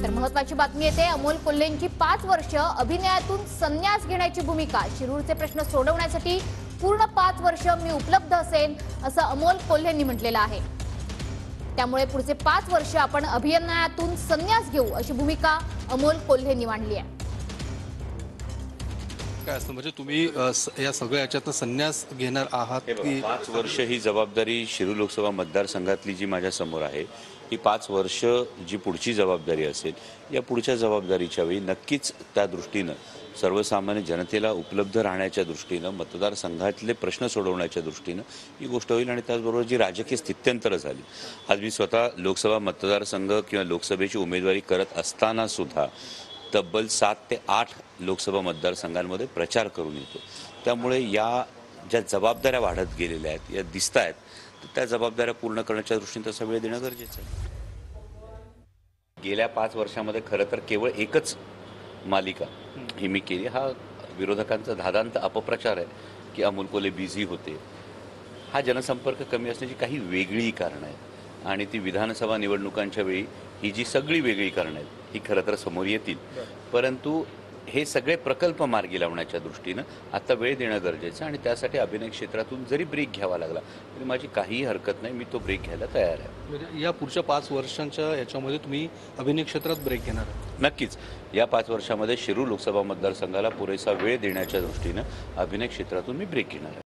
तर महत्त्वाची बातमी येते अमोल कोल्हेंची 5 वर्ष अभिनयातून संन्यास घेण्याची भूमिका। शिरूरचे प्रश्न सोडवण्यासाठी पूर्ण 5 वर्ष मी उपलब्ध असेन असं अमोल कोल्हेंनी म्हटलेलं आहे। त्यामुळे पुढचे 5 वर्ष आपण अभिनयातून संन्यास घेऊ अशी भूमिका अमोल कोल्हेंनी मांडली आहे। काय असतं म्हणजे तुम्ही या सगळ्या याच्यातून संन्यास घेणार आहात की 5 वर्ष ही जबाबदारी शिरूर लोकसभा मतदारसंघातली जी माझ्या समोर आहे ही 5 वर्ष जी पुढची जबाबदारी असेल या पुढच्या जबाबदारीच्या वेळी नक्कीच त्या दृष्टीनं सर्वसामान्य जनतेला उपलब्ध राहण्याच्या दृष्टीनं मतदारसंघातले प्रश्न सोडवण्याच्या दृष्टीनं ही गोष्ट होईल। आणि त्याचबरोबर जी राजकीय स्थित्यंतरं झाली, आज मी स्वतः लोकसभा मतदारसंघ किंवा लोकसभेची उमेदवारी करत असताना सुद्धा तब्बल 7 ते 8 लोकसभा मतदारसंघांमध्ये प्रचार करून येतो। त्यामुळे या ज्या जबाबदाऱ्या वाढत गेलेल्या आहेत या दिसत आहेत, तर त्या जबाबदाऱ्या पूर्ण करण्याच्या दृष्टीने तसा वेळ देणं गरजेचं आहे। गेल्या 5 वर्षामध्ये खरं तर केवळ एकच मालिका ही मी केली। हा विरोधकांचा धादांत अपप्रचार आहे की अमोल कोल्हे बिझी होते। हा जनसंपर्क कमी असण्याची काही वेगळी कारणं आहेत आणि ती विधानसभा निवडणुकांच्या वेळी ही जी सगळी वेगळी कारणं आहेत ही खरं तर समोर येतील। परंतु हे सगळे प्रकल्प मार्गी लावण्याच्या दृष्टीनं आता वेळ देणं गरजेचं आणि त्यासाठी अभिनय क्षेत्रातून जरी ब्रेक घ्यावा लागला तरी माझी काहीही हरकत नाही, मी तो ब्रेक घ्यायला तयार आहे। म्हणजे या पुढच्या 5 वर्षांच्या याच्यामध्ये तुम्ही अभिनय क्षेत्रात ब्रेक घेणार आहात? नक्कीच या 5 वर्षामध्ये शिरूर लोकसभा मतदारसंघाला पुरेसा वेळ देण्याच्या दृष्टीनं अभिनय क्षेत्रातून मी ब्रेक घेणार आहे।